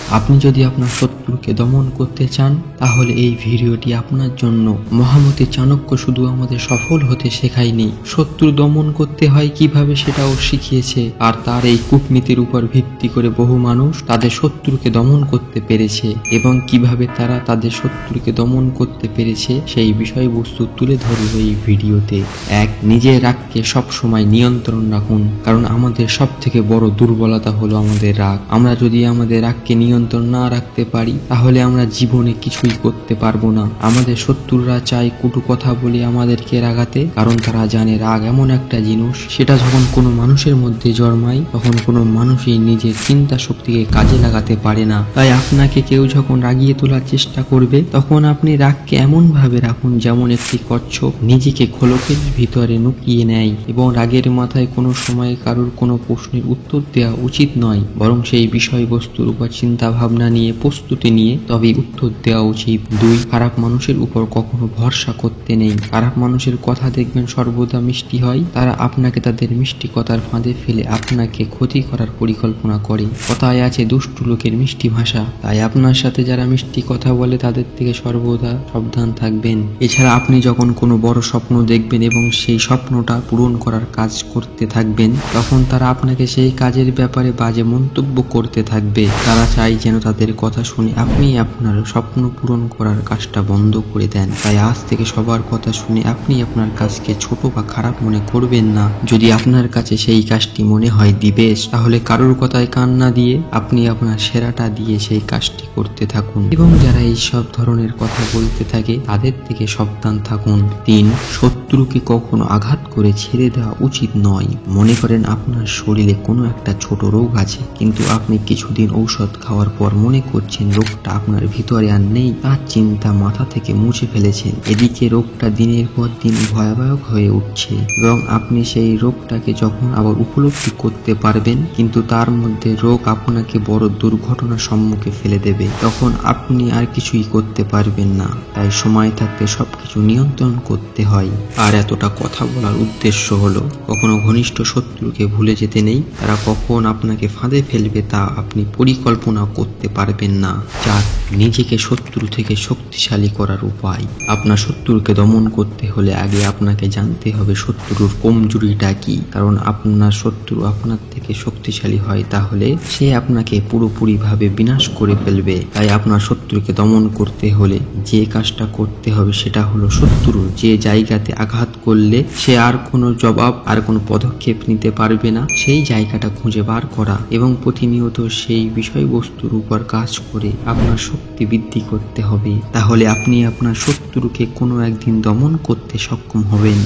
আপনি যদি আপনার শত্রুকে দমন করতে চান তাহলে এই ভিডিওটি আপনার জন্য। মহামতি চাণক্য শুধু আমাদের সফল হতে শেখায়নি, শত্রু দমন করতে হয় কিভাবে সেটাও শিখিয়েছে। আর তার এই কূটনীতির উপর ভিত্তি করে বহু মানুষ তাদের শত্রুকে দমন করতে পেরেছে এবং কিভাবে তারা তাদের শত্রুকে দমন করতে পেরেছে সেই বিষয়বস্তু তুলে ধরব এই ভিডিওতে। এক, নিজের রাগকে সবসময় নিয়ন্ত্রণ রাখুন, কারণ আমাদের সব থেকে বড় দুর্বলতা হলো আমাদের রাগ। আমরা যদি আমাদের রাগকে নিয়ন্ত্রণ না রাখতে পারি তাহলে আমরা জীবনে কিছুই করতে পারবো না। আমাদের শত্রুরা চায় কটু কথা বলে আমাদেরকে রাগাতে, কারণ তারা জানে রাগ এমন একটা জিনিস, সেটা যখন কোনো মানুষের মধ্যে জন্মায় তখন কোনো মানুষই নিজের চিন্তা শক্তিকে কাজে লাগাতে পারে না। তাই আপনাকে কেউ যখন রাগিয়ে তোলার চেষ্টা করবে তখন আপনি রাগকে এমন ভাবে রাখুন যেমন একটি কচ্ছপ নিজেকে খোলকের ভিতরে লুকিয়ে নেয়, এবং রাগের মাথায় কোনো সময় কারোর কোনো প্রশ্নের উত্তর দেওয়া উচিত নয়, বরং সেই বিষয়বস্তুর উপর চিন্তা ভাবনা নিয়ে প্রস্তুতি নিয়ে তবে উত্তর দেওয়া উচিত। দুই, খারাপ মানুষের উপর কখনো ভরসা করতে নেই। খারাপ মানুষের কথা দেখবেন সর্বদা মিষ্টি হয়, তারা আপনাকে তাদের মিষ্টি কথার ফাঁদে ফেলে আপনাকে ক্ষতি করার পরিকল্পনা করে। কথায় আছে দুষ্টু লোকের মিষ্টি ভাষা, তাই আপনার সাথে যারা মিষ্টি কথা বলে তাদের থেকে সর্বদা সাবধান থাকবেন। এছাড়া আপনি যখন কোনো বড় স্বপ্ন দেখবেন এবং সেই স্বপ্নটা পূরণ করার কাজ করতে থাকবেন তখন তারা আপনাকে সেই কাজের ব্যাপারে বাজে মন্তব্য করতে থাকবে। তারা চায় যেন তাদের কথা শুনে আপনি আপনার স্বপ্ন পূরণ করার কাজটা বন্ধ করে দেন। তাই আজ থেকে সবার কথা শুনে আপনি আপনার কাজকে ছোট বা খারাপ মনে করবেন না। যদি আপনার কাছে সেই কাজটি মনে হয় দিবেশ, তাহলে কারোর কথায় কান না দিয়ে আপনি আপনার সেরাটা দিয়ে সেই কাজটি করতে থাকুন, এবং যারা এই সব ধরনের কথা বলতে থাকে তাদের থেকে সাবধান থাকুন। তিন, শত্রুকে কখনো আঘাত করে ছেড়ে দেওয়া উচিত নয়। মনে করেন আপনার শরীরে কোনো একটা ছোট রোগ আছে, কিন্তু আপনি কিছুদিন ঔষধ খাওয়ার পর মনে করছেন রোগটা আপনার ভিতরে আর নেই, তার চিন্তা মাথা থেকে মুছে ফেলেছেন। এদিকে রোগটা দিনের পর দিন ভয়াবহ হয়ে উঠছে, এবং আপনি সেই রোগটাকে যখন আবার উপলব্ধি করতে পারবেন কিন্তু তার মধ্যে রোগ আপনাকে বড় দুর্ঘটনার সম্মুখে ফেলে দেবে, তখন আপনি আর কিছুই করতে পারবেন না। তাই সময় থাকতে সবকিছু নিয়ন্ত্রণ করতে হয়। আর এতটা কথা বলার উদ্দেশ্য হলো কখনো ঘনিষ্ঠ শত্রুকে ভুলে যেতে নেই, তারা কখন আপনাকে ফাঁদে ফেলবে তা আপনি পরিকল্পনা করতে পারবেন না। চার, নিজেকে শত্রু থেকে শক্তিশালী করার উপায়। আপনার শত্রুকে দমন করতে হলে আগে আপনাকে জানতে হবে শত্রুর কমজোরিটা কি। কারণ আপনার শত্রু আপনার থেকে শক্তিশালী হয় তাহলে সে আপনাকে পুরোপুরি ভাবে বিনাশ করে ফেলবে। তাই আপনার শত্রুকে দমন করতে হলে যে কাজটা করতে হবে সেটা হলো শত্রু যে জায়গাতে আঘাত করলে সে আর কোনো জবাব আর কোনো পদক্ষেপ নিতে পারবে না সেই জায়গাটা খুঁজে বার করা, এবং প্রতিনিয়ত সেই বিষয়বস্তুর উপর কাজ করে আপনার শক্তি বৃদ্ধি করতে হবে। তাহলে আপনি আপনার শত্রুকে কোনো একদিন দমন করতে সক্ষম হবেন।